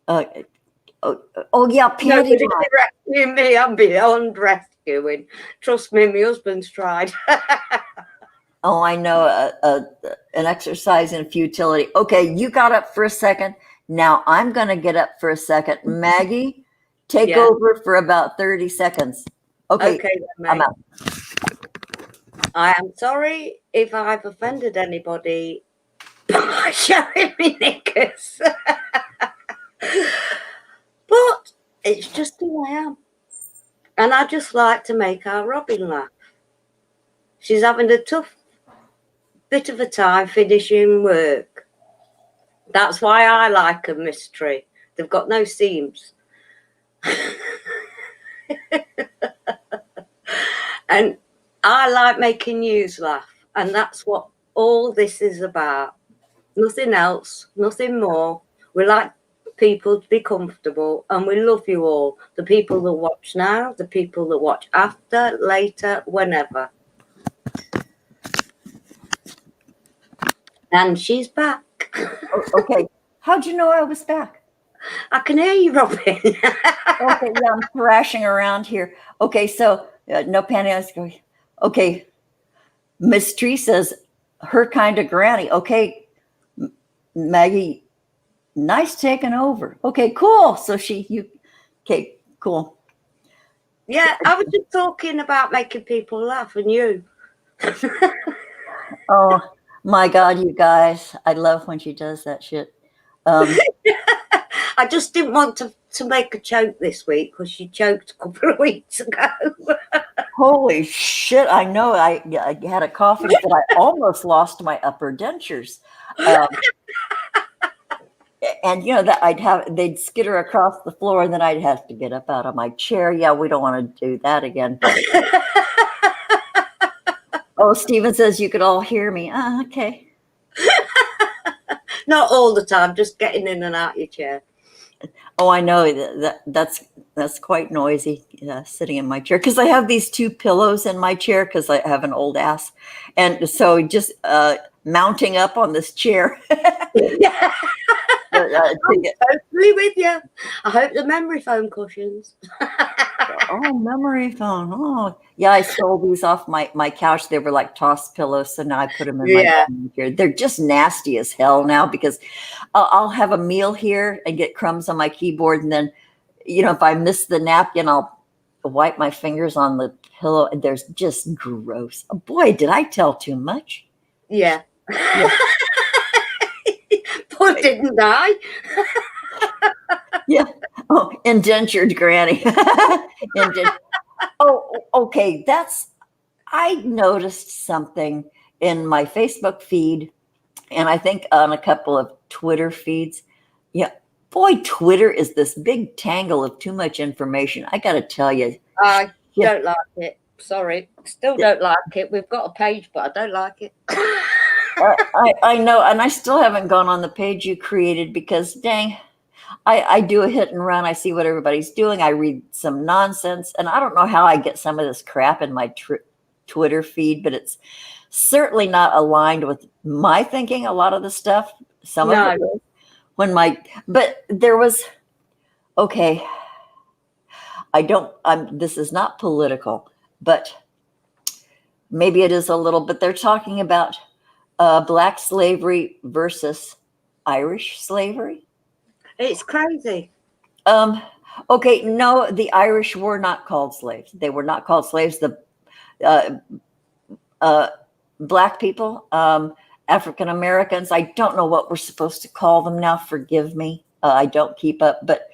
Oh yeah, panty line. Rescuing me, I'm beyond rescuing. Trust me, my husband's tried. Oh, I know, an exercise in futility. Okay, you got up for a second. Now I'm going to get up for a second. Maggie, take over for about 30 seconds. Okay, I'm out. I am sorry if I've offended anybody by showing me knickers. But it's just who I am. And I just like to make our Robin laugh. She's having a tough bit of a time finishing work. That's why I like a mystery. They've got no seams. And I like making yous laugh. And that's what all this is about. Nothing else, nothing more. We like people to be comfortable, and we love you all. The people that watch now, the people that watch after, later, whenever. And she's back. Okay. How'd you know I was back? I can hear you, Robin. Okay, yeah, I'm thrashing around here. Okay, so no panties. Okay, Miss Tree says her kind of granny. Okay, Maggie, nice taking over. Okay, cool. So okay, cool. Yeah, I was just talking about making people laugh, and you. Oh my God, you guys. I love when she does that shit. I just didn't want to make a joke this week because she choked a couple of weeks ago. Holy shit. I know I had a coughing that I almost lost my upper dentures. And that they'd skitter across the floor and then I'd have to get up out of my chair. Yeah, we don't want to do that again. But oh, Steven says you could all hear me. Okay. Not all the time, just getting in and out your chair. Oh, I know that's quite noisy, sitting in my chair because I have these two pillows in my chair because I have an old ass, and so just mounting up on this chair. Yeah. I'm totally with you. I hope the memory foam cushions. Oh, memory foam. Oh, yeah. I stole these off my couch. They were like tossed pillows, so now I put them in my chair. They're just nasty as hell now because I'll have a meal here and get crumbs on my keyboard, and then if I miss the napkin, I'll wipe my fingers on the pillow, and there's just gross. Oh, boy, did I tell too much? Yeah. But didn't I? Yeah. Oh, indentured granny. Oh, okay. I noticed something in my Facebook feed, and I think on a couple of Twitter feeds. Yeah. Boy, Twitter is this big tangle of too much information. I got to tell you. I don't like it. Sorry. Still don't like it. We've got a page, but I don't like it. I know, and I still haven't gone on the page you created because, dang, I do a hit and run. I see what everybody's doing. I read some nonsense, and I don't know how I get some of this crap in my Twitter feed, but it's certainly not aligned with my thinking. A lot of the stuff, some of it is. But there was, okay, this is not political, but maybe it is a little, but they're talking about Black slavery versus Irish slavery. It's crazy. Okay, no, the Irish were not called slaves. They were not called slaves. The Black people, African Americans, I don't know what we're supposed to call them now. Forgive me. I don't keep up, but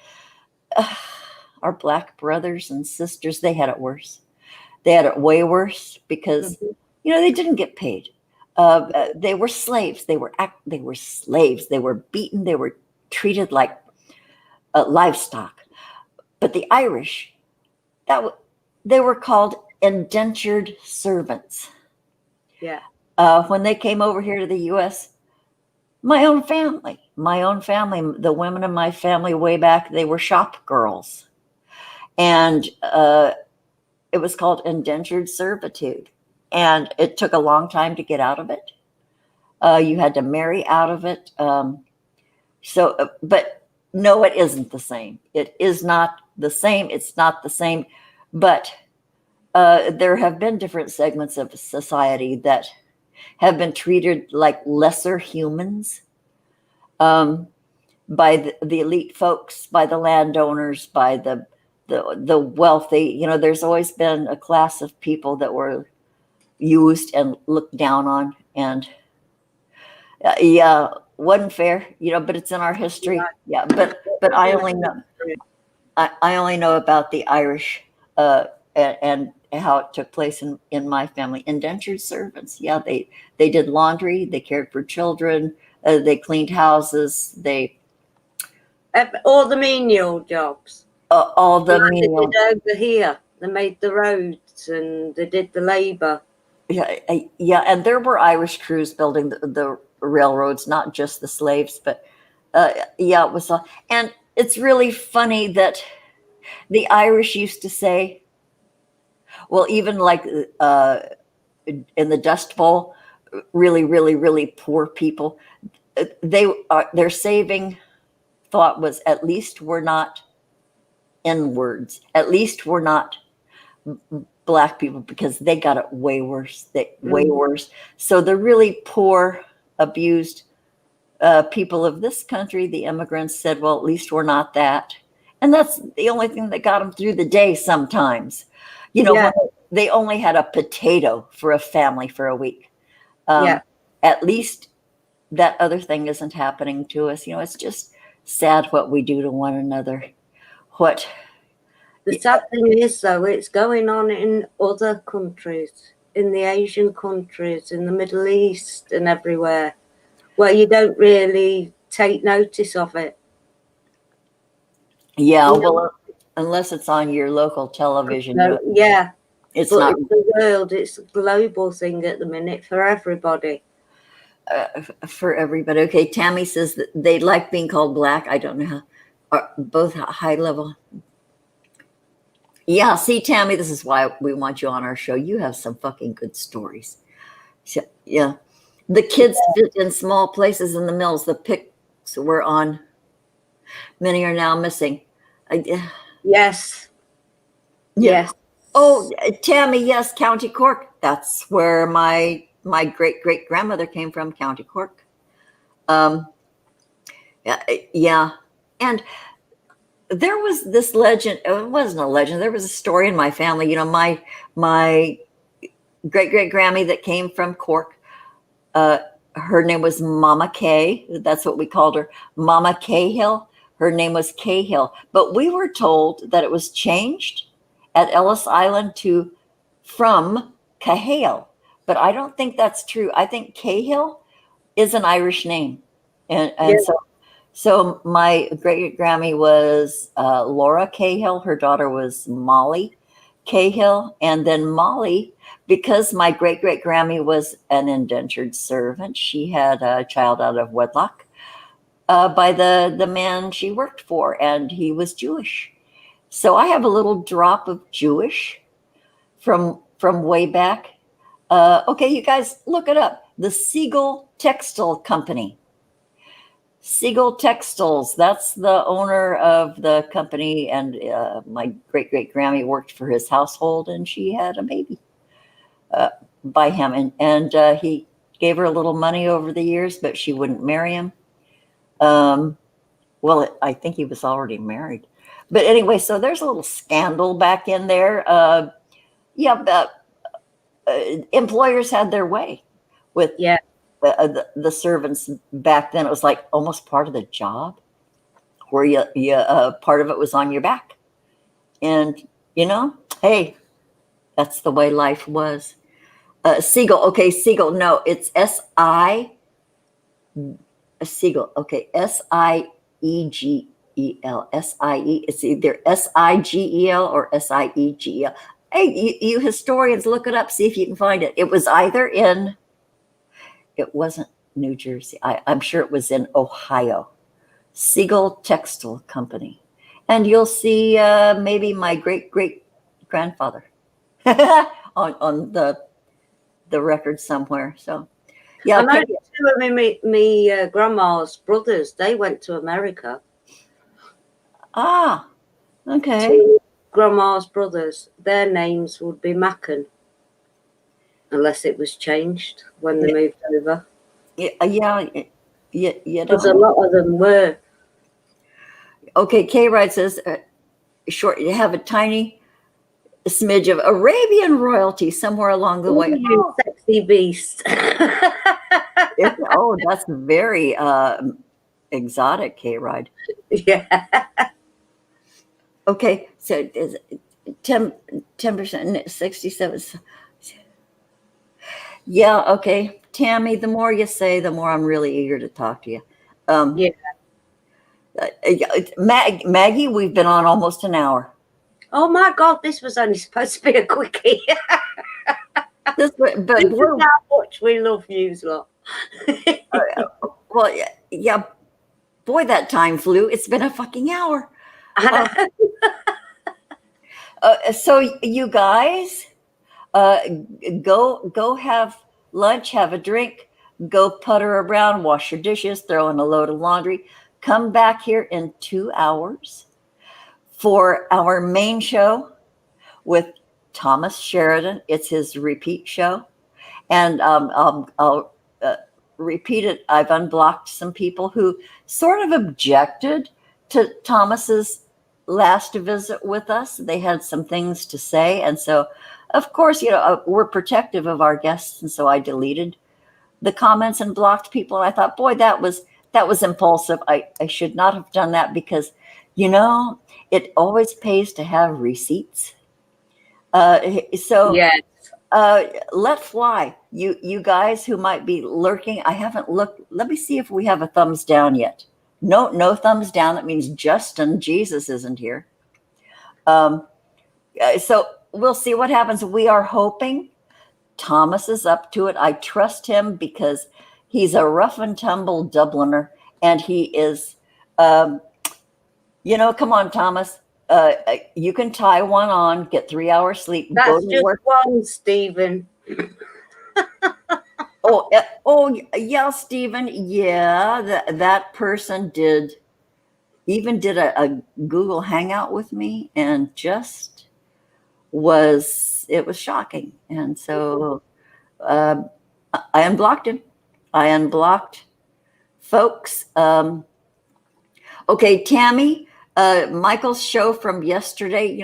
our Black brothers and sisters, they had it worse. They had it way worse because, they didn't get paid. They were slaves. They were slaves. They were beaten. They were treated like livestock. But the Irish, they were called indentured servants. Yeah. When they came over here to the U.S., my own family, the women in my family way back, they were shop girls. And it was called indentured servitude. And it took a long time to get out of it. You had to marry out of it. But no, it isn't the same. It is not the same. It's not the same. But there have been different segments of society that have been treated like lesser humans by the elite folks, by the landowners, by the wealthy. There's always been a class of people that were used and looked down on, and wasn't fair, but it's in our history. Yeah, but I only know about the Irish and how it took place in my family. Indentured servants. Yeah, they did laundry, they cared for children, they cleaned houses, all the menial jobs. All the menial. They did over here. They made the roads and they did the labor. Yeah, and there were Irish crews building the railroads, not just the slaves, but it was. And it's really funny that the Irish used to say, well, even like in the Dust Bowl, really, really, really poor people, their saving thought was, at least we're not N-words, at least we're not Black people, because they got it way worse. Way worse. So the really poor, abused People of this country, the immigrants, said, well, at least we're not that. And that's the only thing that got them through the day sometimes. Yeah, When they only had a potato for a family for a week. yeah. At least that other thing isn't happening to us. It's just sad what we do to one another. What? The sad thing is, though, it's going on in other countries, in the Asian countries, in the Middle East, and everywhere, where you don't really take notice of it. Yeah, You know? well, unless it's on your local television, No, yeah, it's but not it's the world, it's a global thing at the minute for everybody. for everybody. Okay, Tammy says that they like being called black. I don't know how. Are both high level. Yeah, see, Tammy, this is why we want you on our show. You have some fucking good stories. So, yeah. The kids fit in small places in the mills. The pics were on. Many are now missing. Yes. Yeah. Yes. Oh, Tammy, yes, County Cork. That's where my great great grandmother came from, County Cork. Yeah, yeah. And there was this legend. It wasn't a legend. There was a story in my family. My great great Grammy that came from Cork. Her name was Mama Kay. That's what we called her, Mama Cahill. Her name was Cahill, but we were told that it was changed at Ellis Island to from Cahill. But I don't think that's true. I think Cahill is an Irish name, and Yeah. so my great Grammy was Laura Cahill. Her daughter was Molly Cahill, and then Molly, because my great great Grammy was an indentured servant. She had a child out of wedlock by the man she worked for, and he was Jewish. So I have a little drop of Jewish from way back. Okay, you guys, look it up. The Siegel Textile Company. Siegel Textiles. That's the owner of the company, and my great great Grammy worked for his household, and she had a baby by him, and he gave her a little money over the years, but she wouldn't marry him. Well, I think he was already married, but anyway, so there's a little scandal back in there. Yeah, but employers had their way with Yeah. the servants back then. It was like almost part of the job, where you part of it was on your back, and hey, that's the way life was. Siegel, okay, Siegel. No, it's Siegel. Okay, Siegel. Sie. It's either Sigel or Siegel. Hey, you historians, look it up. See if you can find it. It was either in. It wasn't New Jersey. I'm sure it was in Ohio. Siegel Textile Company, and you'll see maybe my great great grandfather on the record somewhere. So yeah, I know okay. two of me grandma's brothers, they went to America. Ah, okay. Two grandma's brothers, their names would be Macken, unless it was changed when they moved over. Yeah. Because a lot of them were. Okay, K Ride says short. You have a tiny smidge of Arabian royalty somewhere along the way. You sexy beast. Oh, that's very exotic, K Ride. Yeah. Okay, so 10%, 67. Yeah, okay. Tammy, the more you say, the more I'm really eager to talk to you. Yeah. Maggie, we've been on almost an hour. Oh my God, this was only supposed to be a quickie. This is how much we love you, lot. Well, yeah, boy, that time flew. It's been a fucking hour. So you guys, go have lunch, have a drink, go putter around, wash your dishes, throw in a load of laundry. Come back here in 2 hours for our main show with Thomas Sheridan. It's his repeat show, and I'll repeated, I've unblocked some people who sort of objected to Thomas's last visit with us. They had some things to say. And so, of course, we're protective of our guests. And so I deleted the comments and blocked people. And I thought, boy, that was impulsive. I should not have done that because, it always pays to have receipts. So Yes. let fly. You guys who might be lurking. I haven't looked. Let me see if we have a thumbs down yet. No thumbs down. That means Justin Jesus isn't here. So we'll see what happens. We are hoping Thomas is up to it. I trust him because he's a rough and tumble Dubliner, and he is. Come on, Thomas. You can tie one on, get 3 hours sleep. That's just work. one, Stephen. Oh, yeah, Stephen. Yeah, that person did a Google Hangout with me, and it was shocking. And so I unblocked him. I unblocked folks. Okay, Tammy. Michael's show from yesterday,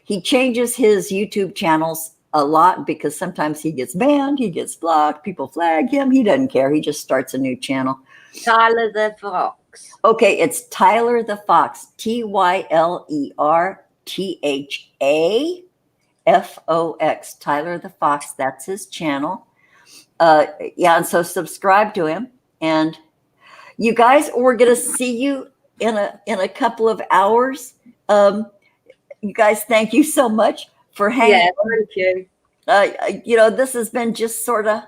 he changes his YouTube channels a lot because sometimes he gets banned, he gets blocked, people flag him. He doesn't care. He just starts a new channel. Tyler the Fox. Okay, it's Tyler the Fox. TYLERTHAFOX. Tyler the Fox. That's his channel. And so subscribe to him. And you guys, we're going to see you in a couple of hours. You guys, thank you so much for hanging. Yeah, thank you. This has been just sort of,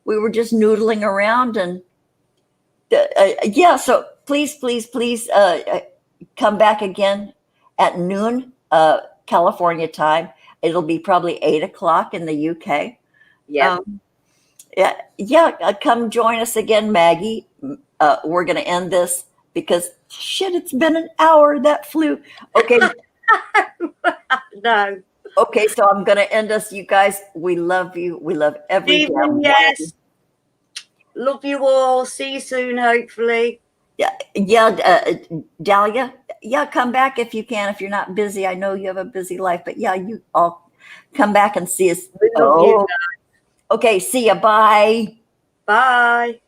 we were just noodling around, and so please come back again at noon California time. It'll be probably 8 o'clock in the UK. Yeah. Come join us again, Maggie. We're going to end this because it's been an hour that flew. Okay. No. Okay, so I'm going to end us. You guys, we love you. We love everyone. Yes. Love you all. See you soon, hopefully. Dahlia. Come back if you can. If you're not busy, I know you have a busy life, but you all come back and see us. We love you guys. Okay, see ya. Bye. Bye.